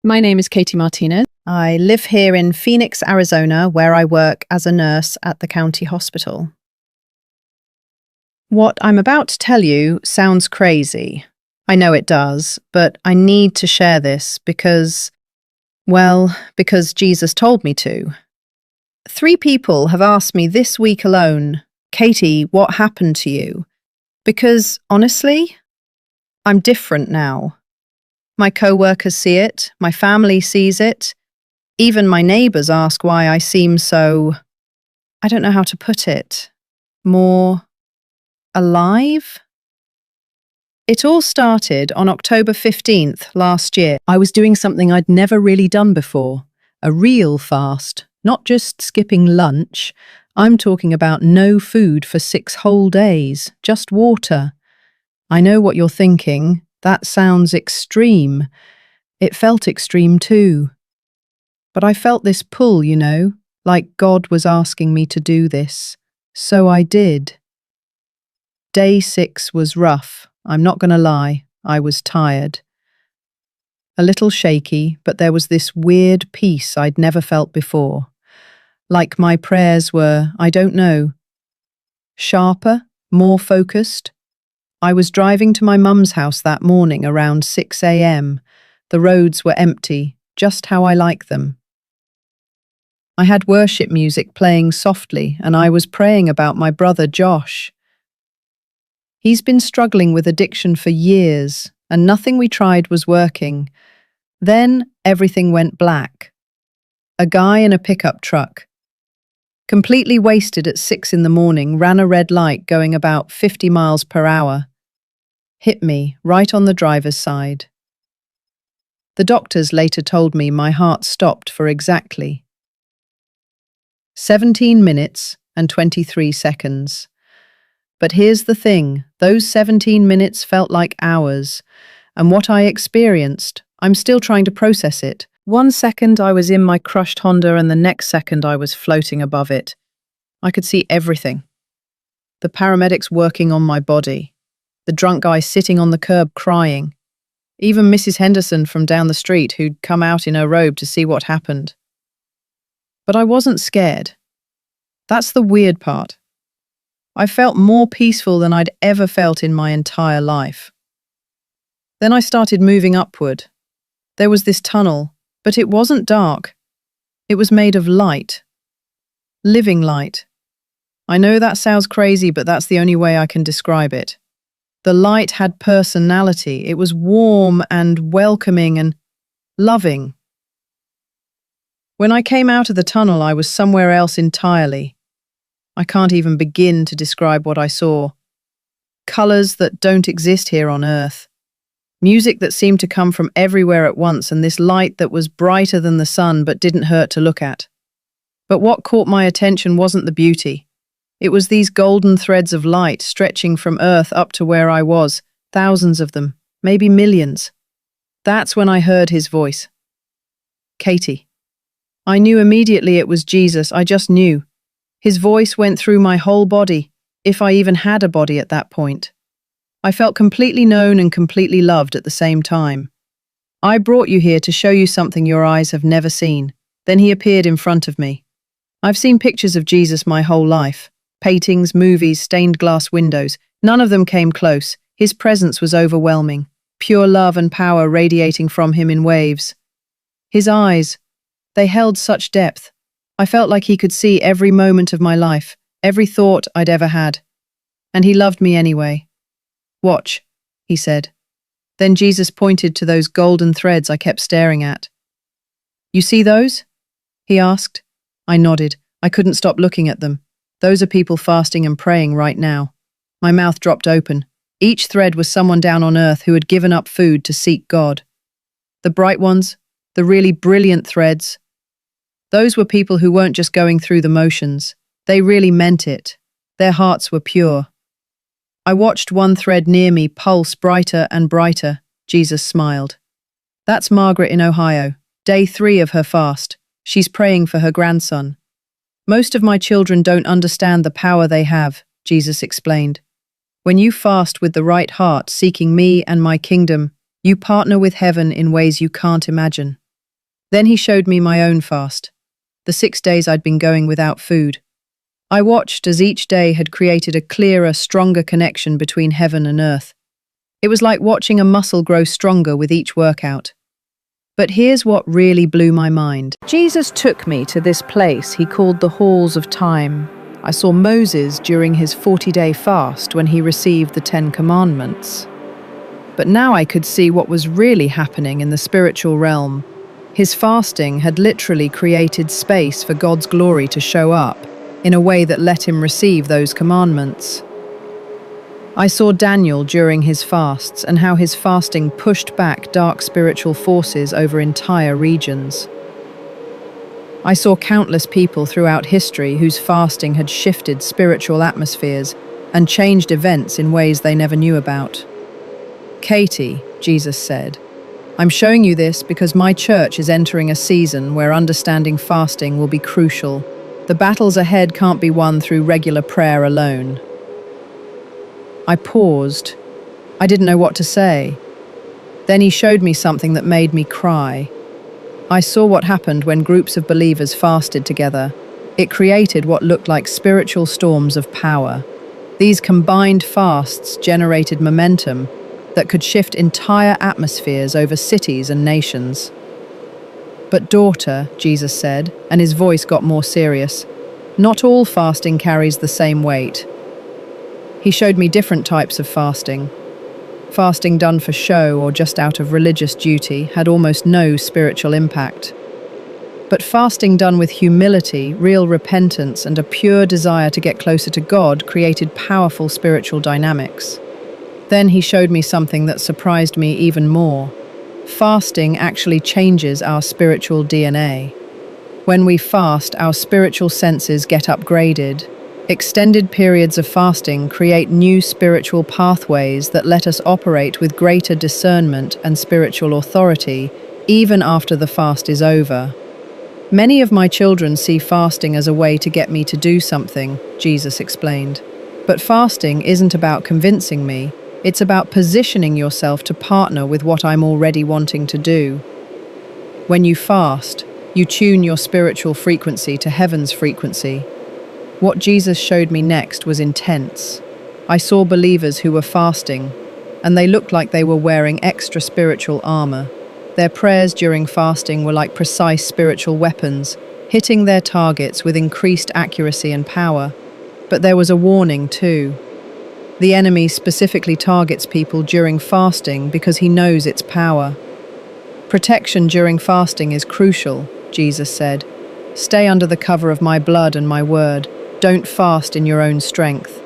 My name is Katie Martinez. I live here in Phoenix, Arizona, where I work as a nurse at the county hospital. What I'm about to tell you sounds crazy. I know it does, but I need to share this because Jesus told me to. 3 people have asked me this week alone, Katie, what happened to you? Because, honestly, I'm different now. My co-workers see it, my family sees it, even my neighbours ask why I seem so, I don't know how to put it, more alive? It all started on October 15th last year. I was doing something I'd never really done before, a real fast, not just skipping lunch. I'm talking about no food for 6 whole days, just water. I know what you're thinking. That sounds extreme. It felt extreme too. But I felt this pull, like God was asking me to do this. So I did. Day 6 was rough. I'm not going to lie. I was tired. A little shaky, but there was this weird peace I'd never felt before. Like my prayers were, I don't know, sharper, more focused. I was driving to my mum's house that morning around 6 a.m. The roads were empty, just how I like them. I had worship music playing softly, and I was praying about my brother Josh. He's been struggling with addiction for years, and nothing we tried was working. Then everything went black. A guy in a pickup truck, completely wasted at 6 in the morning, ran a red light going about 50 miles per hour. Hit me right on the driver's side. The doctors later told me my heart stopped for exactly 17 minutes and 23 seconds. But here's the thing, those 17 minutes felt like hours, and what I experienced, I'm still trying to process it. 1 second I was in my crushed Honda and the next second I was floating above it. I could see everything. The paramedics working on my body. The drunk guy sitting on the curb crying. Even Mrs. Henderson from down the street who'd come out in her robe to see what happened. But I wasn't scared. That's the weird part. I felt more peaceful than I'd ever felt in my entire life. Then I started moving upward. There was this tunnel, but it wasn't dark. It was made of light. Living light. I know that sounds crazy, but that's the only way I can describe it. The light had personality. It was warm and welcoming and loving. When I came out of the tunnel, I was somewhere else entirely. I can't even begin to describe what I saw. Colours that don't exist here on Earth. Music that seemed to come from everywhere at once, and this light that was brighter than the sun but didn't hurt to look at. But what caught my attention wasn't the beauty. It was these golden threads of light stretching from Earth up to where I was, thousands of them, maybe millions. That's when I heard his voice. Katie. I knew immediately it was Jesus, I just knew. His voice went through my whole body, if I even had a body at that point. I felt completely known and completely loved at the same time. I brought you here to show you something your eyes have never seen. Then he appeared in front of me. I've seen pictures of Jesus my whole life. Paintings, movies, stained glass windows. None of them came close. His presence was overwhelming. Pure love and power radiating from him in waves. His eyes, they held such depth. I felt like he could see every moment of my life, every thought I'd ever had. And he loved me anyway. Watch, he said. Then Jesus pointed to those golden threads I kept staring at. You see those? He asked. I nodded. I couldn't stop looking at them. Those are people fasting and praying right now. My mouth dropped open. Each thread was someone down on earth who had given up food to seek God. The bright ones, the really brilliant threads, those were people who weren't just going through the motions. They really meant it. Their hearts were pure. I watched one thread near me pulse brighter and brighter. Jesus smiled. That's Margaret in Ohio. Day 3 of her fast. She's praying for her grandson. Most of my children don't understand the power they have, Jesus explained. When you fast with the right heart, seeking me and my kingdom, you partner with heaven in ways you can't imagine. Then he showed me my own fast, the 6 days I'd been going without food. I watched as each day had created a clearer, stronger connection between heaven and earth. It was like watching a muscle grow stronger with each workout. But here's what really blew my mind. Jesus took me to this place he called the Halls of Time. I saw Moses during his 40-day fast when he received the 10 Commandments. But now I could see what was really happening in the spiritual realm. His fasting had literally created space for God's glory to show up in a way that let him receive those commandments. I saw Daniel during his fasts and how his fasting pushed back dark spiritual forces over entire regions. I saw countless people throughout history whose fasting had shifted spiritual atmospheres and changed events in ways they never knew about. Katie, Jesus said, I'm showing you this because my church is entering a season where understanding fasting will be crucial. The battles ahead can't be won through regular prayer alone. I paused. I didn't know what to say. Then he showed me something that made me cry. I saw what happened when groups of believers fasted together. It created what looked like spiritual storms of power. These combined fasts generated momentum that could shift entire atmospheres over cities and nations. But daughter, Jesus said, and his voice got more serious, not all fasting carries the same weight. He showed me different types of fasting. Fasting done for show or just out of religious duty had almost no spiritual impact. But fasting done with humility, real repentance, and a pure desire to get closer to God created powerful spiritual dynamics. Then he showed me something that surprised me even more. Fasting actually changes our spiritual DNA. When we fast, our spiritual senses get upgraded. Extended periods of fasting create new spiritual pathways that let us operate with greater discernment and spiritual authority, even after the fast is over. Many of my children see fasting as a way to get me to do something, Jesus explained. But fasting isn't about convincing me, it's about positioning yourself to partner with what I'm already wanting to do. When you fast, you tune your spiritual frequency to heaven's frequency. What Jesus showed me next was intense. I saw believers who were fasting, and they looked like they were wearing extra spiritual armor. Their prayers during fasting were like precise spiritual weapons, hitting their targets with increased accuracy and power. But there was a warning too. The enemy specifically targets people during fasting because he knows its power. Protection during fasting is crucial, Jesus said. Stay under the cover of my blood and my word. Don't fast in your own strength.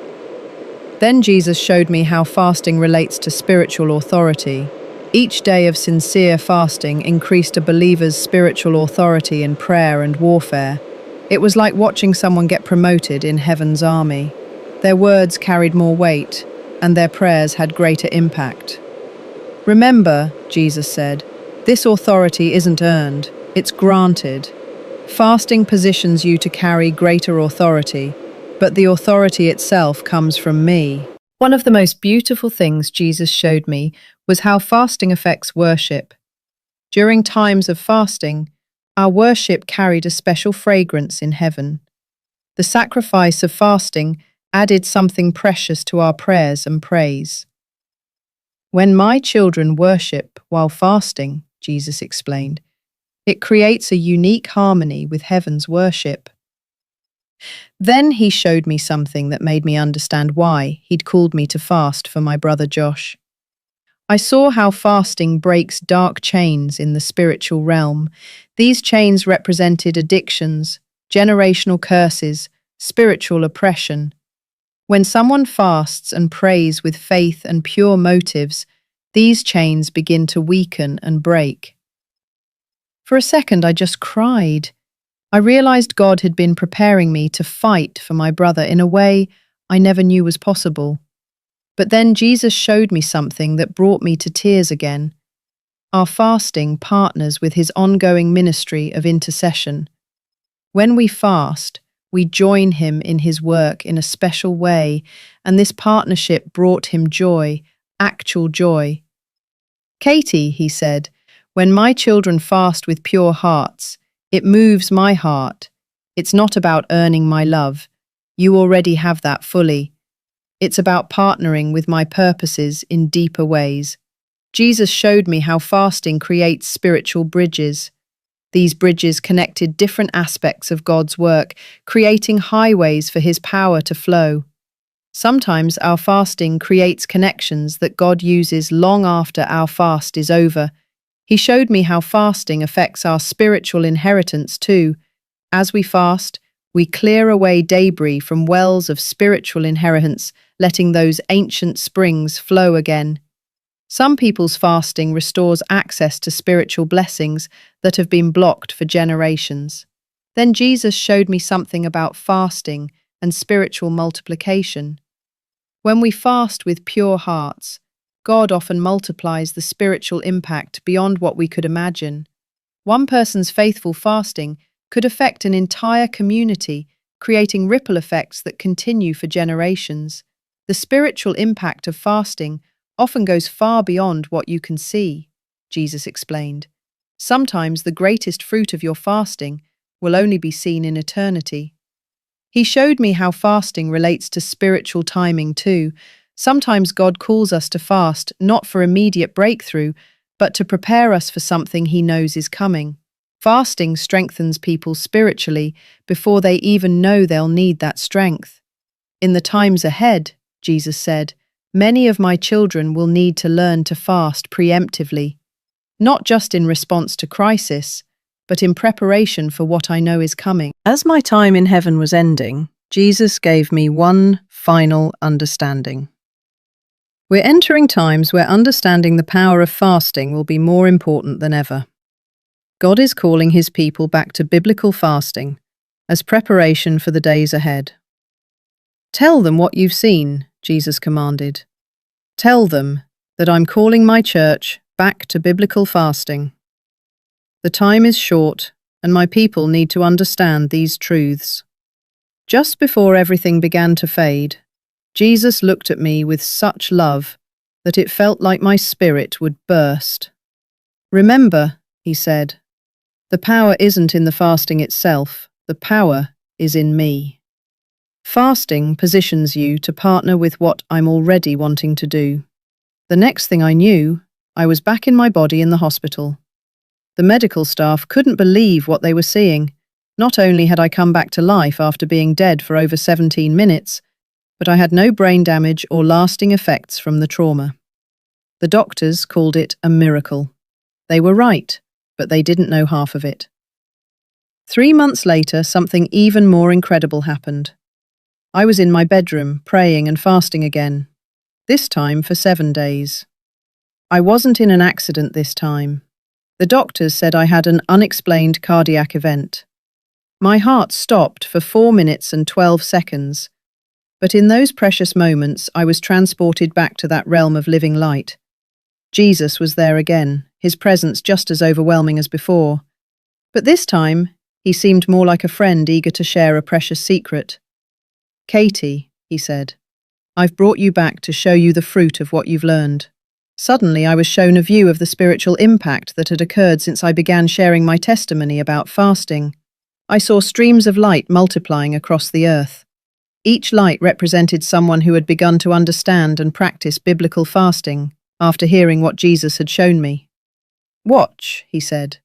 Then Jesus showed me how fasting relates to spiritual authority. Each day of sincere fasting increased a believer's spiritual authority in prayer and warfare. It was like watching someone get promoted in heaven's army. Their words carried more weight, and their prayers had greater impact. Remember, Jesus said, this authority isn't earned, it's granted. Fasting positions you to carry greater authority, but the authority itself comes from me. One of the most beautiful things Jesus showed me was how fasting affects worship. During times of fasting, our worship carried a special fragrance in heaven. The sacrifice of fasting added something precious to our prayers and praise. When my children worship while fasting, Jesus explained, it creates a unique harmony with heaven's worship. Then he showed me something that made me understand why he'd called me to fast for my brother Josh. I saw how fasting breaks dark chains in the spiritual realm. These chains represented addictions, generational curses, spiritual oppression. When someone fasts and prays with faith and pure motives, these chains begin to weaken and break. For a second, I just cried. I realized God had been preparing me to fight for my brother in a way I never knew was possible. But then Jesus showed me something that brought me to tears again. Our fasting partners with his ongoing ministry of intercession. When we fast, we join him in his work in a special way, and this partnership brought him joy, actual joy. Katie, he said, When my children fast with pure hearts, it moves my heart. It's not about earning my love. You already have that fully. It's about partnering with my purposes in deeper ways. Jesus showed me how fasting creates spiritual bridges. These bridges connected different aspects of God's work, creating highways for His power to flow. Sometimes our fasting creates connections that God uses long after our fast is over. He showed me how fasting affects our spiritual inheritance too. As we fast, we clear away debris from wells of spiritual inheritance, letting those ancient springs flow again. Some people's fasting restores access to spiritual blessings that have been blocked for generations. Then Jesus showed me something about fasting and spiritual multiplication. When we fast with pure hearts, God often multiplies the spiritual impact beyond what we could imagine. One person's faithful fasting could affect an entire community, creating ripple effects that continue for generations. The spiritual impact of fasting often goes far beyond what you can see, Jesus explained. Sometimes the greatest fruit of your fasting will only be seen in eternity. He showed me how fasting relates to spiritual timing too. Sometimes God calls us to fast not for immediate breakthrough, but to prepare us for something He knows is coming. Fasting strengthens people spiritually before they even know they'll need that strength. In the times ahead, Jesus said, many of my children will need to learn to fast preemptively, not just in response to crisis, but in preparation for what I know is coming. As my time in heaven was ending, Jesus gave me one final understanding. We're entering times where understanding the power of fasting will be more important than ever. God is calling His people back to biblical fasting as preparation for the days ahead. Tell them what you've seen, Jesus commanded. Tell them that I'm calling my church back to biblical fasting. The time is short, and my people need to understand these truths. Just before everything began to fade, Jesus looked at me with such love that it felt like my spirit would burst. Remember, He said, the power isn't in the fasting itself, the power is in me. Fasting positions you to partner with what I'm already wanting to do. The next thing I knew, I was back in my body in the hospital. The medical staff couldn't believe what they were seeing. Not only had I come back to life after being dead for over 17 minutes, but I had no brain damage or lasting effects from the trauma. The doctors called it a miracle. They were right, but they didn't know half of it. 3 months later, something even more incredible happened. I was in my bedroom, praying and fasting again, this time for 7 days. I wasn't in an accident this time. The doctors said I had an unexplained cardiac event. My heart stopped for 4 minutes and 12 seconds, but in those precious moments I was transported back to that realm of living light. Jesus was there again, His presence just as overwhelming as before. But this time, He seemed more like a friend eager to share a precious secret. Katie, He said, I've brought you back to show you the fruit of what you've learned. Suddenly I was shown a view of the spiritual impact that had occurred since I began sharing my testimony about fasting. I saw streams of light multiplying across the earth. Each light represented someone who had begun to understand and practice biblical fasting after hearing what Jesus had shown me. Watch, He said,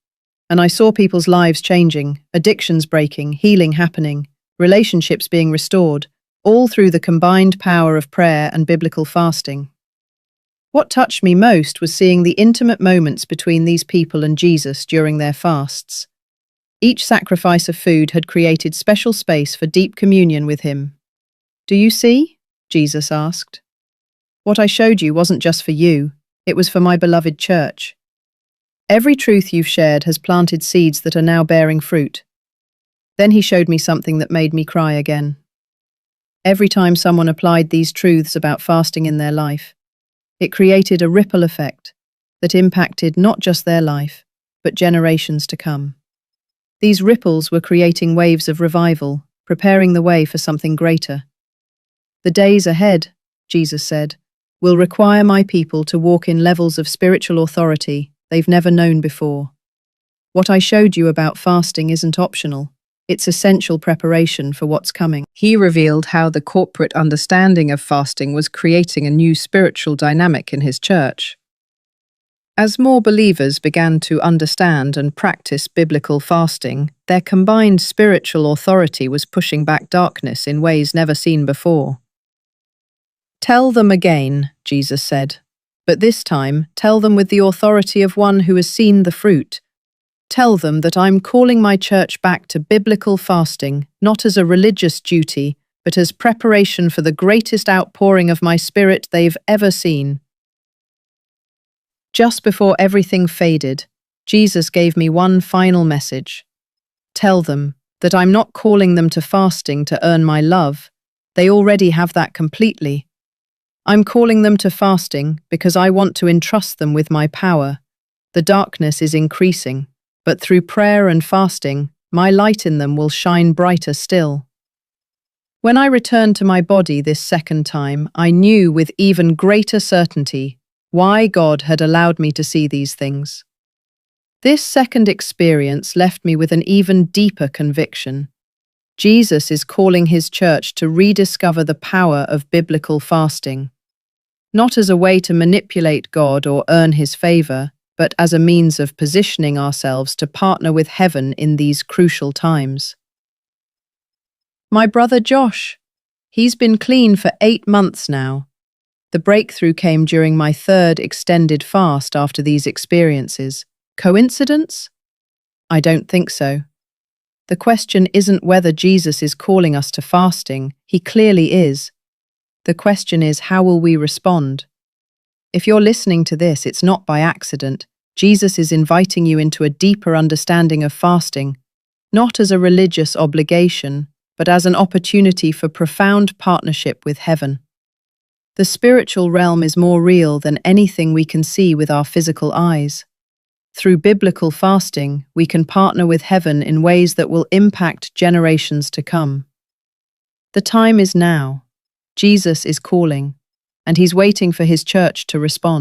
and I saw people's lives changing, addictions breaking, healing happening, relationships being restored, all through the combined power of prayer and biblical fasting. What touched me most was seeing the intimate moments between these people and Jesus during their fasts. Each sacrifice of food had created special space for deep communion with Him. Do you see? Jesus asked. What I showed you wasn't just for you, it was for my beloved church. Every truth you've shared has planted seeds that are now bearing fruit. Then He showed me something that made me cry again. Every time someone applied these truths about fasting in their life, it created a ripple effect that impacted not just their life, but generations to come. These ripples were creating waves of revival, preparing the way for something greater. The days ahead, Jesus said, will require my people to walk in levels of spiritual authority they've never known before. What I showed you about fasting isn't optional. It's essential preparation for what's coming. He revealed how the corporate understanding of fasting was creating a new spiritual dynamic in his church. As more believers began to understand and practice biblical fasting, their combined spiritual authority was pushing back darkness in ways never seen before. "Tell them again," Jesus said, "but this time tell them with the authority of one who has seen the fruit. Tell them that I'm calling my church back to biblical fasting, not as a religious duty, but as preparation for the greatest outpouring of my Spirit they've ever seen." Just before everything faded, Jesus gave me one final message. Tell them that I'm not calling them to fasting to earn my love. They already have that completely. I'm calling them to fasting because I want to entrust them with my power. The darkness is increasing, but through prayer and fasting, my light in them will shine brighter still. When I returned to my body this second time, I knew with even greater certainty why God had allowed me to see these things. This second experience left me with an even deeper conviction. Jesus is calling his church to rediscover the power of biblical fasting, not as a way to manipulate God or earn his favor, but as a means of positioning ourselves to partner with heaven in these crucial times. My brother Josh, he's been clean for 8 months now. The breakthrough came during my third extended fast after these experiences. Coincidence? I don't think so. The question isn't whether Jesus is calling us to fasting. He clearly is. The question is, how will we respond? If you're listening to this, it's not by accident. Jesus is inviting you into a deeper understanding of fasting, not as a religious obligation, but as an opportunity for profound partnership with heaven. The spiritual realm is more real than anything we can see with our physical eyes. Through biblical fasting, we can partner with heaven in ways that will impact generations to come. The time is now. Jesus is calling, and he's waiting for his church to respond.